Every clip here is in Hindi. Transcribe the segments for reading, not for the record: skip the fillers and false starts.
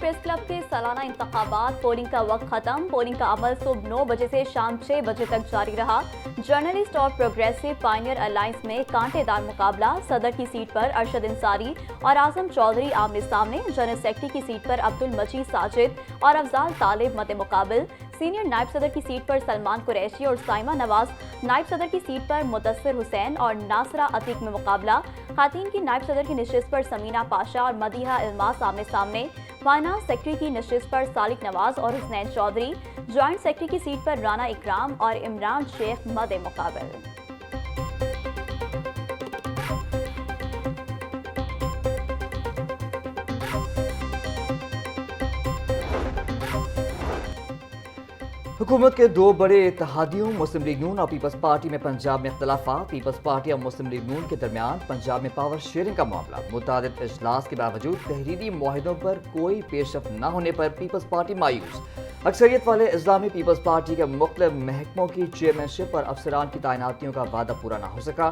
प्रेस क्लब के सालाना इंतखाबात। पोलिंग का वक्त खत्म। पोलिंग का अमल सुबह 9 बजे से शाम 6 बजे तक जारी रहा। जर्नलिस्ट और प्रोग्रेसिव पायनियर अलायंस में कांटेदार मुकाबला। सदर की सीट पर अरशद इंसारी और आजम चौधरी आमने सामने। जनरल सेक्रेटरी की सीट पर अब्दुल मजीद साजिद और अफजाल तालिब मद्दे मुकाबिल। सीनियर नायब सदर की सीट पर सलमान कुरैशी और साइमा नवाज। नायब सदर की सीट पर मुदस्सिर हुसैन और नासरा अतीक में मुकाबला। खातीन की नायब सदर की नशिस्त पर समीना पाशा और मदीहा इल्मास आमने सामने। फाइनेंस सेक्रेटरी की नशिस्त पर सालिक नवाज और हुसनैन चौधरी। जॉइंट सेक्रेटरी की सीट पर राना इकराम और इमरान शेख मद्दे मुकाबिल। हुकूमत के दो बड़े इत्तेहादियों मुस्लिम लीग नून और पीपल्स पार्टी में पंजाब में इख्तलाफात। पीपल्स पार्टी और मुस्लिम लीग नून के दरमियान पंजाब में पावर शेयरिंग का मामला। मुतादिद इजलास के बावजूद तहरीरी मुआहिदों पर कोई पेशरफ न होने पर पीपल्स पार्टी मायूस। अक्सरियत वाले अज़ला में पीपल्स पार्टी के मुख्तलिफ महकमों की चेयरमैनशिप और अफसरान की तैनातियों का वादा पूरा न हो सका।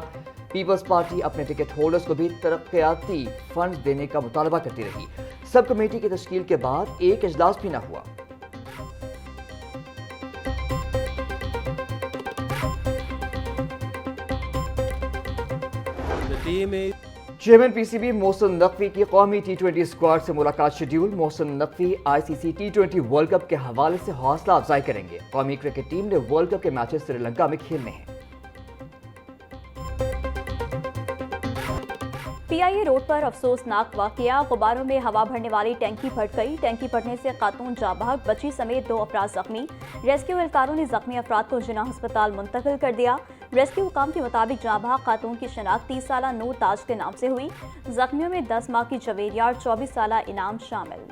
पीपल्स पार्टी अपने टिकट होल्डर्स को भी तरक्याती फंड देने का मुतालबा करती रही। सब कमेटी की तश्कील के बाद एक इजलास भी न हुआ। चेयरमैन पीसीबी मोहसिन नकवी की कौमी T20 स्क्वाड से मुलाकात schedule. Mohsin Naqvi ICC T20 world cup के हवाले से हौसला अफजाई करेंगे। कौमी क्रिकेट टीम ने वर्ल्ड कप के मैचेस श्रीलंका में खेलने हैं। PIA रोड पर अफसोसनाक वाकया। गुब्बारों में हवा भरने वाली टैंकी फट गई। टैंकी फटने से खातून जाँ बहक, बच्ची समेत 2 अफराद जख्मी। रेस्क्यू एहलकारों ने जख्मी अफराद को जिना अस्पताल मुंतकिल कर दिया। रेस्क्यू हुकाम के मुताबिक जाँ बहक खातून की शनाख्त 30 साला नूर ताज के नाम से हुई। जख्मियों में 10 माह की जवेरिया और 24 साला इनाम शामिल।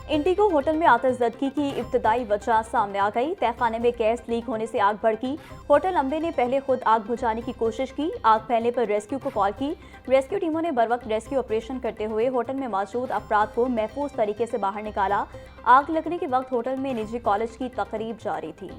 इंडिगो होटल में आतिशज़दगी की इब्तदाई वजह सामने आ गई। तहखाने में गैस लीक होने से आग भड़की। होटल अमले ने पहले खुद आग बुझाने की कोशिश की। आग फैलने पर रेस्क्यू को कॉल की। रेस्क्यू टीमों ने बरवक्त रेस्क्यू ऑपरेशन करते हुए होटल में मौजूद अफराद को महफूज तरीके से बाहर निकाला। आग लगने के वक्त होटल में निजी कॉलेज की तकरीब जारी थी।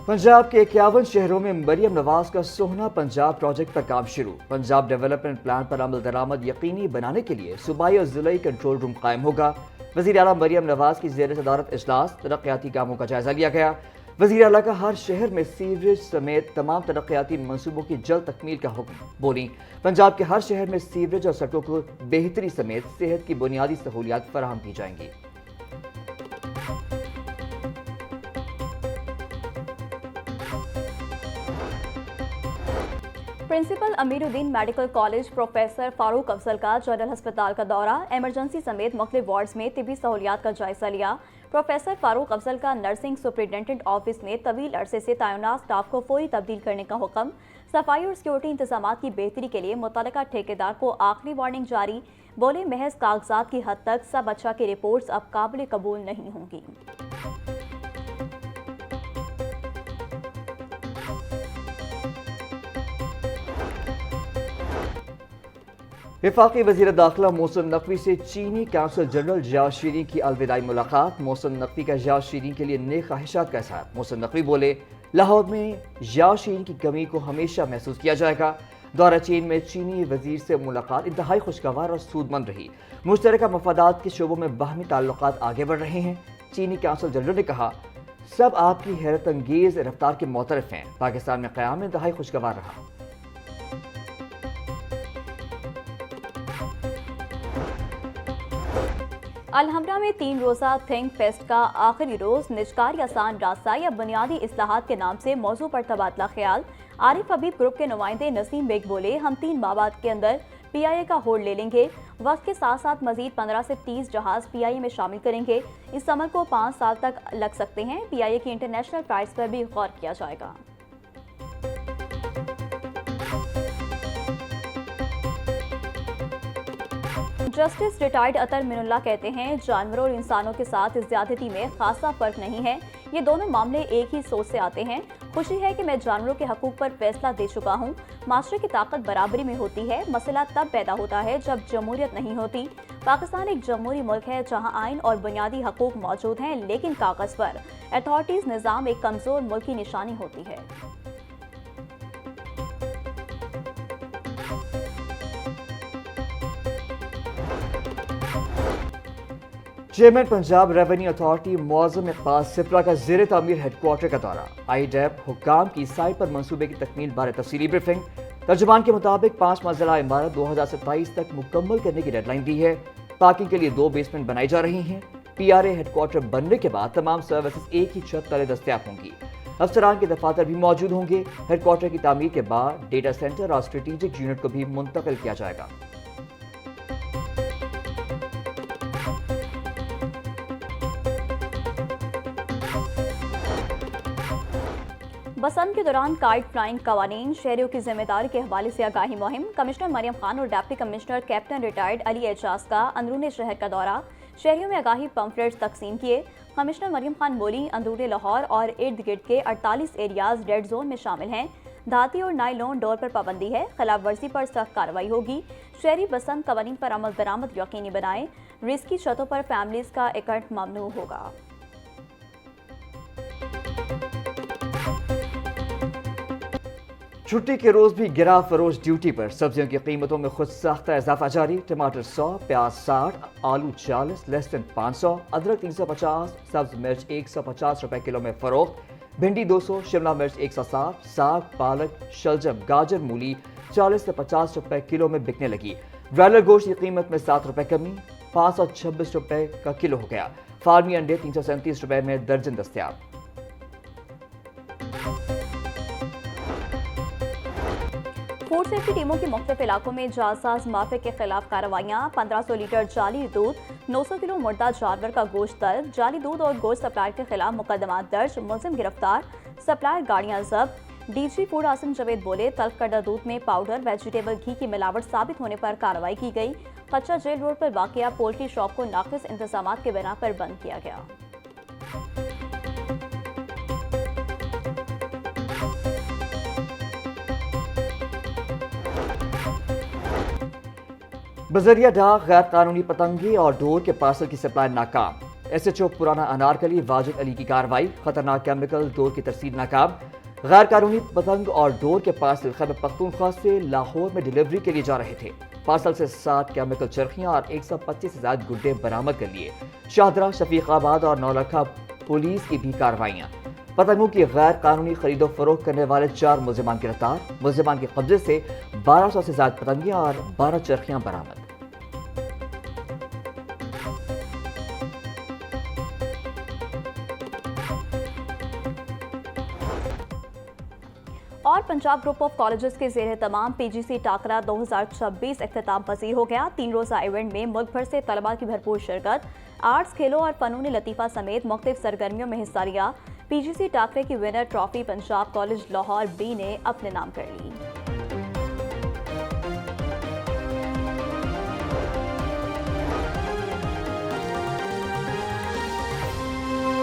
पंजाब के 51 शहरों में मरियम नवाज का सोहना पंजाब प्रोजेक्ट पर काम शुरू। पंजाब डेवलपमेंट प्लान पर अमल दरामद यकीनी बनाने के लिए सूबाई और जिलाई कंट्रोल रूम कायम होगा। वज़ीर आला मरियम नवाज की ज़ेर सदारत इजलास। तरक्याती कामों का जायजा लिया गया। वज़ीर आला का हर शहर में सीवरेज समेत तमाम तरक्याती मनसूबों की जल्द तकमील का हुक्म। बोली, पंजाब के हर शहर में सीवरेज और सड़कों को बेहतरी समेत सेहत की बुनियादी सहूलियात फराहम की जाएंगी। Principal Amiruddin medical college professor Farooq Afzal का जनरल अस्पताल का दौरा। एमरजेंसी समेत मुख्तलिफ वार्ड्स में तिबी सहूलियात का जायजा लिया। प्रोफेसर फारूक अफजल का नर्सिंग सुपरिटेंडेंट ऑफिस में तवील अरसे से तैनात स्टाफ को फौरी तब्दील करने का हुक्म। सफाई और सिक्योरिटी इंतजाम की बेहतरी के लिए मुतल्लिका ठेकेदार को आखिरी वार्निंग जारी। बोले, महज कागजात की हद तक सब अच्छा की रिपोर्ट्स अब काबिल कबूल नहीं होंगी। वफाकी वज़ीर दाखिला मोहसिन नकवी से चीनी काउंसिल जनरल जिया शीरीन की अलविदाई मुलाकात। मोहसिन नकवी का जिया शीरीन के लिए नेक ख्वाहिशात का इज़हार। मोहसिन नकवी बोले, लाहौर में जिया शीरीन की कमी को हमेशा महसूस किया जाएगा। दौरा चीन में चीनी वज़ीर से मुलाकात इंतहाई खुशगवार और सूदमंद रही। मुश्तरका मफादात के शोबों में बाहमी ताल्लुकात आगे बढ़ रहे हैं। चीनी काउंसिल जनरल ने कहा, सब आपकी हैरत अंगेज रफ्तार के मोतरफ हैं। पाकिस्तान में क़याम इंतहाई खुशगवार रहा। अलहमरा में 3 रोज़ा थिंक फेस्ट का आखिरी रोज़ निजकारी आसान रास्ता या बुनियादी इस्लाहात के नाम से मौजू पर तबादला ख्याल। आरिफ हबीब ग्रुप के नुमाइंदे नसीम बेग बोले, हम 3 माह बाद के अंदर PIA का होल्ड ले लेंगे। वक्त के साथ साथ मजीद 15 से 30 जहाज PIA में शामिल करेंगे। इस अमल को 5 साल तक लग सकते हैं। PIA की इंटरनेशनल प्राइस पर भी गौर किया जाएगा। जस्टिस रिटायर्ड अतर मिनुल्लाह कहते हैं, जानवरों और इंसानों के साथ ज्यादती में खासा फर्क नहीं है। ये दोनों मामले एक ही सोच से आते हैं। खुशी है कि मैं जानवरों के हकूक पर फैसला दे चुका हूँ। माशरे की ताकत बराबरी में होती है। मसला तब पैदा होता है जब जमहूरियत नहीं होती। पाकिस्तान एक जमहूरी मुल्क है जहाँ आइन और बुनियादी हकूक मौजूद हैं, लेकिन कागज पर अथॉरिटीज निज़ाम एक कमजोर मुल्क की निशानी होती है। Chairman Punjab revenue authority Mauzam Iqbal Shipra का ज़ेर तामीर हेडक्वार्टर का दौरा। IDEP हुक्काम की साइट पर मंसूबे की तकमील बारे तफसीली ब्रीफिंग। तर्जुमान के मुताबिक 5 मंजिला इमारत 2027 तक मुकम्मल करने की डेडलाइन दी है। पार्किंग के लिए 2 बेसमेंट बनाई जा रही हैं। PRA हेडक्वार्टर बनने के बाद तमाम सर्विसेज एक ही छत तले दस्तयाब होंगी। अफसरान के दफातर भी मौजूद होंगे। हेडक्वार्टर की तामीर के बाद डेटा सेंटर और स्ट्रेटेजिक यूनिट को भी मुंतकिल किया जाएगा। बसंत के दौरान काइट फ्लाइंग कवानीन, शहरियों की जिम्मेदारी के हवाले से आगाही मुहिम। कमिश्नर मरियम खान और deputy commissioner captain retired Ali Ejaz का अंदरूनी शहर का दौरा। शहरियों में आगाही पम्फलेट्स तकसीम किए। कमिश्नर मरियम खान बोली, अंदरूनी लाहौर और इर्द गिर्द के 48 एरियाज रेड जोन में शामिल हैं। धाती और नाइलॉन डोर पर पाबंदी है। खिलाफ वर्जी पर सख्त कार्रवाई होगी। शहरी बसंत कवानीन पर अमल दरामद यकीनी बनाएं। रिस्की छतों पर फैमिलीज का इकट्ठ ममनू होगा। छुट्टी के रोज भी गिरा फरोश ड्यूटी पर। सब्जियों की कीमतों में खुद साख्ता इजाफा जारी। टमाटर 100, प्याज 60, आलू 40, लहसुन 500, अदरक 350, सब्ज मिर्च 150 रुपए किलो में फरोख्त। भिंडी 200, शिमला मिर्च 160, साग, पालक, शलजम, गाजर, मूली 40 से 50 रुपए किलो में बिकने लगी। ब्रायलर गोश्त की कीमत में 7 रुपए कमी, 526 रुपए का किलो हो गया। फार्मी अंडे 337 रुपए में दर्जन दस्तयाब। फूड सेफ्टी टीमों की मुख्तलिफ इलाकों में जालसाज माफिया के खिलाफ कार्रवाइयाँ। 1500 लीटर जाली दूध, 900 किलो मुर्दा जानवर का गोश्त तलब। जाली दूध और गोश्त सप्लायर के खिलाफ मुकदमा दर्ज, मुलजिम गिरफ्तार, सप्लायर गाड़ियाँ जब्त। DG फूड आसिम जवेद बोले, तल्ख करदा दूध में पाउडर, वेजिटेबल घी की मिलावट साबित होने पर कार्रवाई की गई। कच्चा जेल रोड पर वाक़िया पोल्ट्री शॉप को नाक़िस इंतजाम के बिना पर बंद किया गया। बजरिया डाक गैर कानूनी पतंगे और डोर के पार्सल की सप्लाई नाकाम। SHO पुराना अनारकली वाजिद अली की कार्रवाई। खतरनाक केमिकल डोर की तरसील नाकाम। गैर कानूनी पतंग और डोर के पार्सल खैबर पख्तूनख्वा से लाहौर में डिलीवरी के लिए जा रहे थे। पार्सल से 7 केमिकल चरखियां और 125 से ज्यादा गुड्डे बरामद कर लिए। शाहदरा, शफीकाबाद और नौलखा पुलिस की भी कार्रवाइयां। पतंगों की गैर कानूनी खरीदो फरोख्त करने वाले 4 मुलजिमान गिरफ्तार। मुलजिमान के कब्जे से 1200 से ज्यादा पतंगियां और 12 चरखियां बरामद। और पंजाब ग्रुप ऑफ कॉलेजेस के ज़ेर तमाम PGC टाकरा 2026 इख्तिताम पसीर हो गया। 3 रोज़ा इवेंट में मुल्क भर से तलबा की भरपूर शिरकत। आर्ट्स, खेलों और फ़नून लतीफ़ा समेत मुख्तलिफ सरगर्मियों में हिस्सा लिया। PGC टाकरे की winner trophy Punjab college Lahore B ने अपने नाम कर ली।